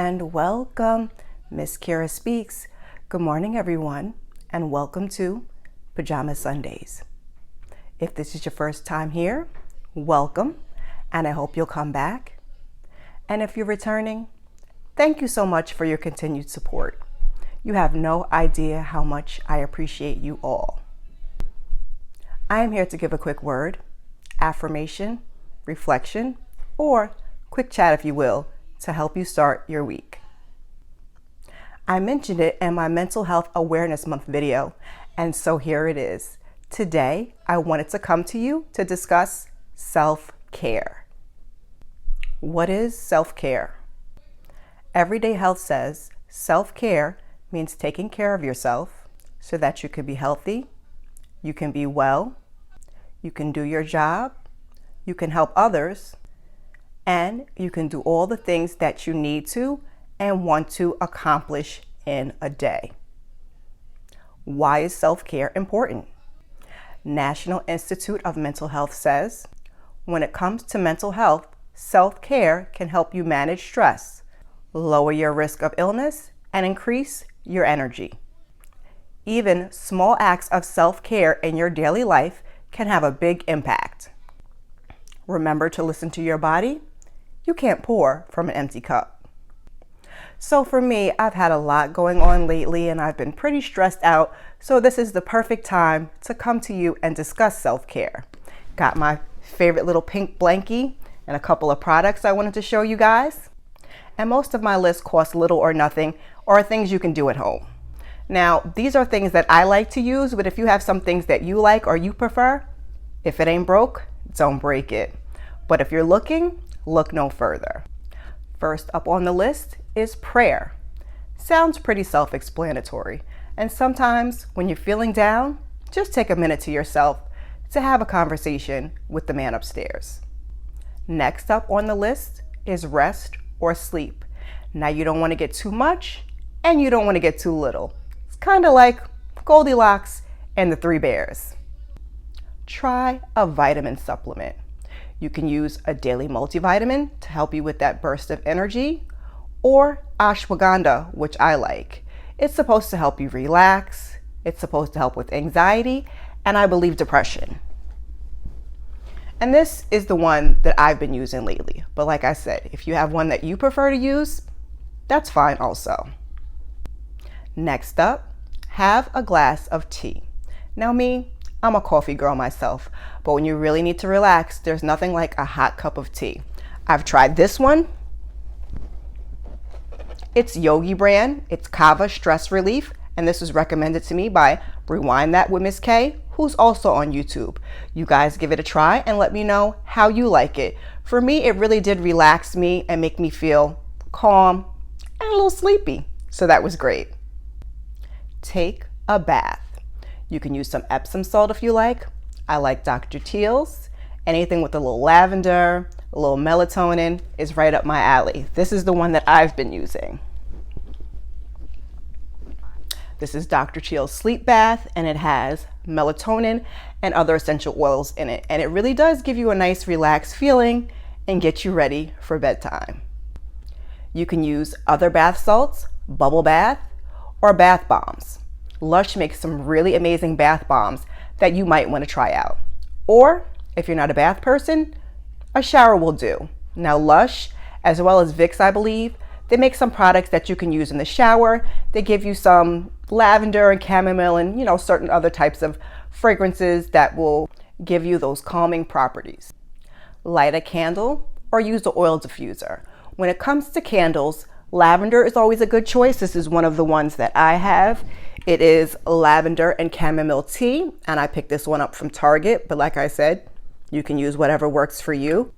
and welcome. Miss Kira Speaks. Good morning, everyone, and welcome to Pajama Sundays. If this is your first time here, welcome, and I hope you'll come back. And if you're returning, thank you so much for your continued support. You have no idea how much I appreciate you all. I am here to give a quick word, affirmation, reflection, or quick chat, if you will, to help you start your week. I mentioned it in my Mental Health Awareness Month video, and so here it is. Today, I wanted to come to you to discuss self-care. What is self-care? Everyday Health says self-care means taking care of yourself so that you can be healthy, you can be well, you can do your job, you can help others, and you can do all the things that you need to and want to accomplish in a day. Why is self-care important? National Institute of Mental Health says, when it comes to mental health, self-care can help you manage stress, lower your risk of illness, and increase your energy. Even small acts of self-care in your daily life can have a big impact. Remember to listen to your body. You can't pour from an empty cup. So for me, I've had a lot going on lately and I've been pretty stressed out. So this is the perfect time to come to you and discuss self-care. Got my favorite little pink blankie and a couple of products I wanted to show you guys. And most of my list costs little or nothing, or things you can do at home. Now, these are things that I like to use, but if you have some things that you like or you prefer, if it ain't broke, don't break it. But if you're looking, look no further. First up on the list is prayer. Sounds pretty self-explanatory. And sometimes when you're feeling down, just take a minute to yourself to have a conversation with the man upstairs. Next up on the list is rest or sleep. Now you don't want to get too much and you don't want to get too little. It's kind of like Goldilocks and the Three Bears. Try a vitamin supplement. You can use a daily multivitamin to help you with that burst of energy, or ashwagandha, which I like. It's supposed to help you relax, it's supposed to help with anxiety, and I believe depression. And this is the one that I've been using lately. But like I said, if you have one that you prefer to use, that's fine also. Next up, have a glass of tea. Now me, I'm a coffee girl myself, but when you really need to relax, there's nothing like a hot cup of tea. I've tried this one. It's Yogi brand. It's Kava Stress Relief, and this was recommended to me by Rewind That with Miss K, who's also on YouTube. You guys give it a try and let me know how you like it. For me, it really did relax me and make me feel calm and a little sleepy, so that was great. Take a bath. You can use some Epsom salt if you like. I like Dr. Teal's. Anything with a little lavender, a little melatonin is right up my alley. This is the one that I've been using. This is Dr. Teal's Sleep Bath, and it has melatonin and other essential oils in it. And it really does give you a nice relaxed feeling and get you ready for bedtime. You can use other bath salts, bubble bath, or bath bombs. Lush makes some really amazing bath bombs that you might want to try out. Or if you're not a bath person, a shower will do. Now Lush, as well as Vicks, I believe, they make some products that you can use in the shower. They give you some lavender and chamomile and, certain other types of fragrances that will give you those calming properties. Light a candle or use the oil diffuser. When it comes to candles, lavender is always a good choice. This is one of the ones that I have. It is lavender and chamomile tea, and I picked this one up from Target, but like I said, you can use whatever works for you.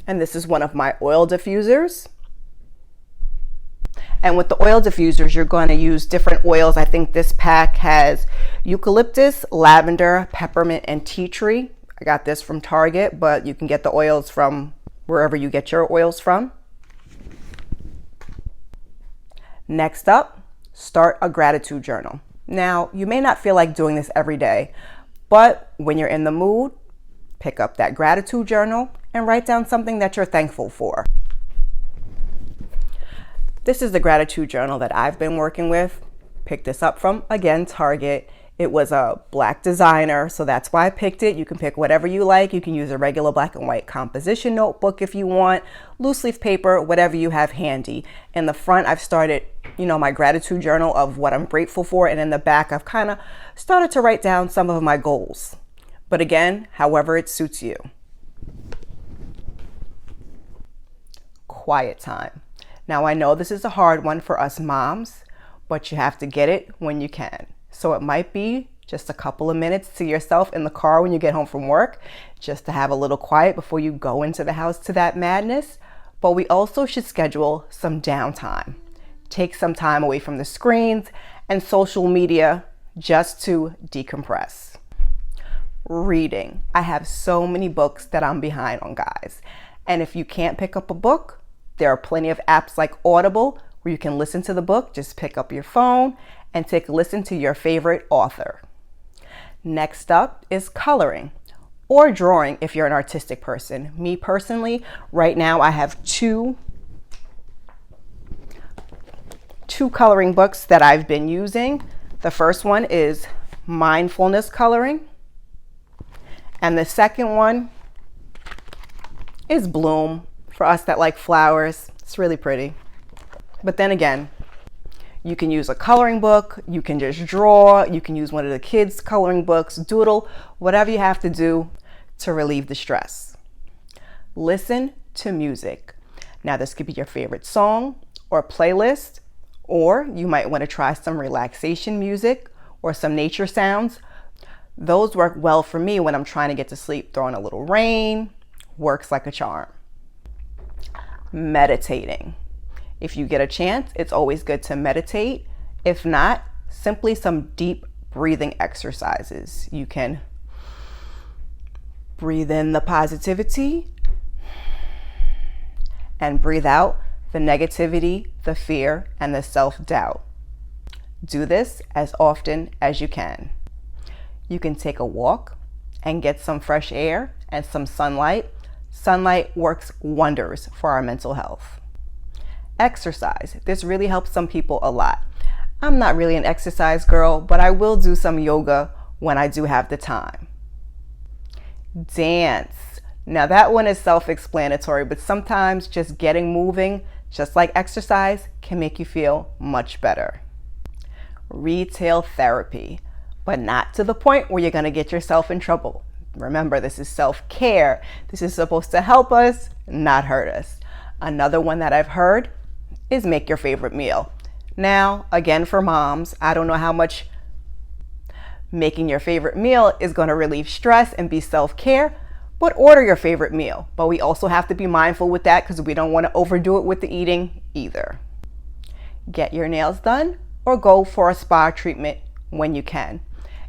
And this is one of my oil diffusers. And with the oil diffusers, you're going to use different oils. I think this pack has eucalyptus, lavender, peppermint, and tea tree. I got this from Target, but you can get the oils from wherever you get your oils from. Next up, start a gratitude journal. Now, you may not feel like doing this every day, but when you're in the mood, pick up that gratitude journal and write down something that you're thankful for. This is the gratitude journal that I've been working with. Picked this up from, again, Target. It was a black designer, so that's why I picked it. You can pick whatever you like. You can use a regular black and white composition notebook if you want, loose leaf paper, whatever you have handy. In the front, I've started, my gratitude journal of what I'm grateful for. And in the back, I've kind of started to write down some of my goals. But again, however it suits you. Quiet time. Now, I know this is a hard one for us moms, but you have to get it when you can. So it might be just a couple of minutes to yourself in the car when you get home from work, just to have a little quiet before you go into the house to that madness. But we also should schedule some downtime. Take some time away from the screens and social media just to decompress. Reading. I have so many books that I'm behind on, guys. And if you can't pick up a book, there are plenty of apps like Audible where you can listen to the book. Just pick up your phone and take a listen to your favorite author. Next up is coloring or drawing if you're an artistic person. Me personally, right now I have two coloring books that I've been using. The first one is mindfulness coloring, and the second one is Bloom. For us that like flowers, it's really pretty. But then again, you can use a coloring book, you can just draw, you can use one of the kids' coloring books, doodle, whatever you have to do to relieve the stress. Listen to music. Now, this could be your favorite song or playlist, or you might want to try some relaxation music or some nature sounds. Those work well for me when I'm trying to get to sleep. Throwing a little rain works like a charm. Meditating. If you get a chance, it's always good to meditate. If not, simply some deep breathing exercises. You can breathe in the positivity and breathe out the negativity, the fear, and the self-doubt. Do this as often as you can. You can take a walk and get some fresh air and some sunlight. Sunlight works wonders for our mental health. Exercise. This really helps some people a lot. I'm not really an exercise girl, but I will do some yoga when I do have the time. Dance. Now that one is self-explanatory, but sometimes just getting moving, just like exercise, can make you feel much better. Retail therapy, but not to the point where you're going to get yourself in trouble. Remember, this is self-care. This is supposed to help us, not hurt us. Another one that I've heard is make your favorite meal. Now, again, for moms, I don't know how much making your favorite meal is going to relieve stress and be self-care, but order your favorite meal. But we also have to be mindful with that because we don't want to overdo it with the eating either. Get your nails done or go for a spa treatment when you can.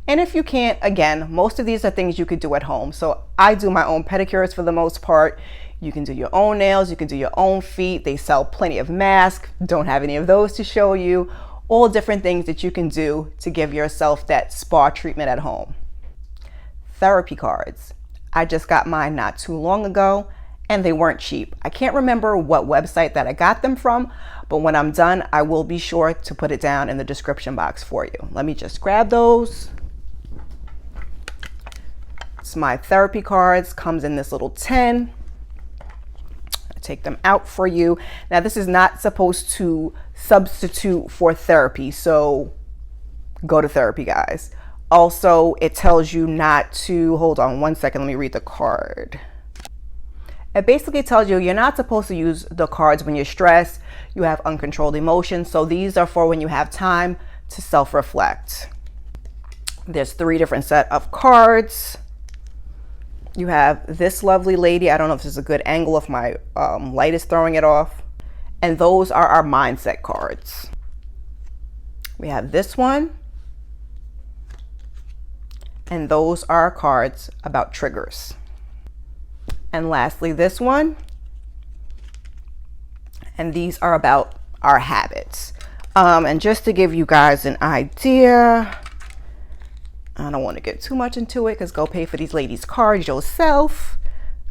And if you can't, again, most of these are things you could do at home. So I do my own pedicures for the most part. You can do your own nails, you can do your own feet. They sell plenty of masks. Don't have any of those to show you. All different things that you can do to give yourself that spa treatment at home. Therapy cards. I just got mine not too long ago and they weren't cheap. I can't remember what website that I got them from, but when I'm done, I will be sure to put it down in the description box for you. Let me just grab those. It's my therapy cards, comes in this little tin. I take them out for you. Now, this is not supposed to substitute for therapy, so go to therapy, guys. Also, it tells you not to, hold on one second, let me read the card. It basically tells you you're not supposed to use the cards when you're stressed, you have uncontrolled emotions. So these are for when you have time to self-reflect. There's 3 different set of cards. You have this lovely lady. I don't know if this is a good angle if my light is throwing it off. And those are our mindset cards. We have this one. And those are our cards about triggers. And lastly, this one. And these are about our habits. And just to give you guys an idea, I don't want to get too much into it because go pay for these ladies' cards yourself.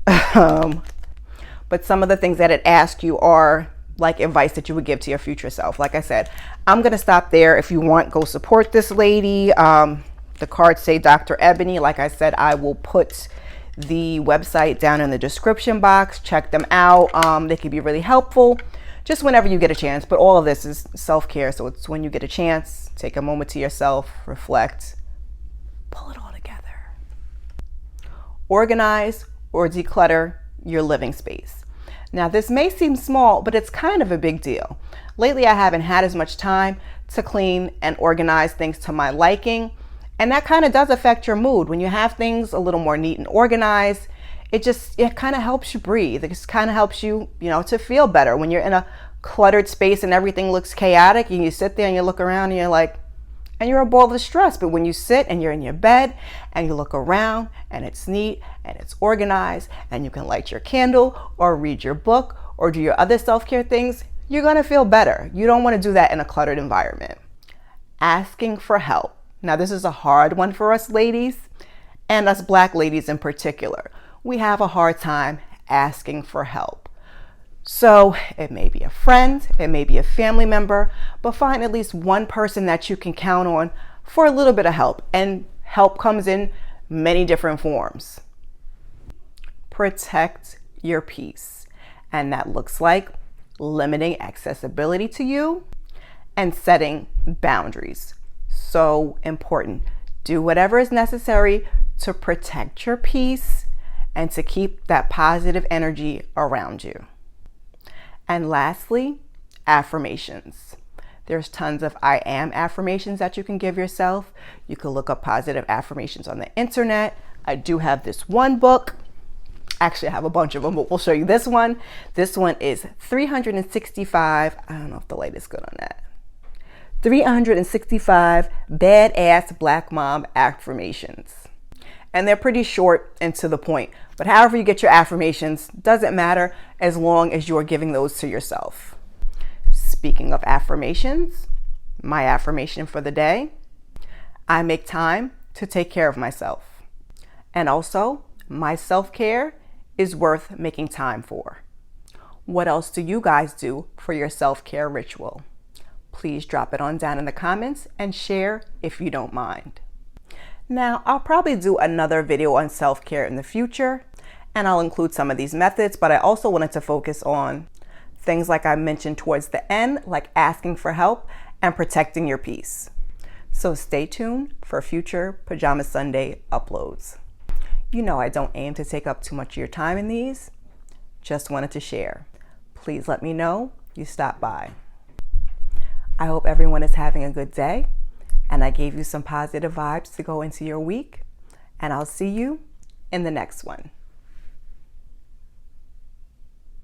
But some of the things that it asks you are like advice that you would give to your future self. Like I said, I'm going to stop there. If you want, go support this lady. The cards say Dr. Ebony. Like I said, I will put the website down in the description box. Check them out. They can be really helpful just whenever you get a chance. But all of this is self-care. So it's when you get a chance, take a moment to yourself, reflect, pull it all together. Organize or declutter your living space. Now, this may seem small, but it's kind of a big deal. Lately, I haven't had as much time to clean and organize things to my liking. And that kind of does affect your mood. When you have things a little more neat and organized, it kind of helps you breathe. It just kind of helps you, to feel better. When you're in a cluttered space and everything looks chaotic and you sit there and you look around and you're like, and you're a ball of stress. But when you sit and you're in your bed and you look around and it's neat and it's organized and you can light your candle or read your book or do your other self-care things, you're going to feel better. You don't want to do that in a cluttered environment. Asking for help. Now, this is a hard one for us ladies, and us Black ladies in particular. We have a hard time asking for help. So it may be a friend, it may be a family member, but find at least one person that you can count on for a little bit of help. And help comes in many different forms. Protect your peace. And that looks like limiting accessibility to you and setting boundaries. So important. Do whatever is necessary to protect your peace and to keep that positive energy around you. And lastly, affirmations. There's tons of I am affirmations that you can give yourself. You can look up positive affirmations on the internet. I do have this one book. Actually, I have a bunch of them, but we'll show you this one. This one is 365. I don't know if the light is good on that. 365 badass Black mom affirmations. And they're pretty short and to the point. But however you get your affirmations doesn't matter as long as you're giving those to yourself. Speaking of affirmations, my affirmation for the day: I make time to take care of myself. And also, my self-care is worth making time for. What else do you guys do for your self-care ritual? Please drop it on down in the comments and share if you don't mind. Now, I'll probably do another video on self-care in the future, and I'll include some of these methods, but I also wanted to focus on things like I mentioned towards the end, like asking for help and protecting your peace. So stay tuned for future Pajama Sunday uploads. You know I don't aim to take up too much of your time in these, just wanted to share. Please let me know you stopped by. I hope everyone is having a good day, and I gave you some positive vibes to go into your week, and I'll see you in the next one.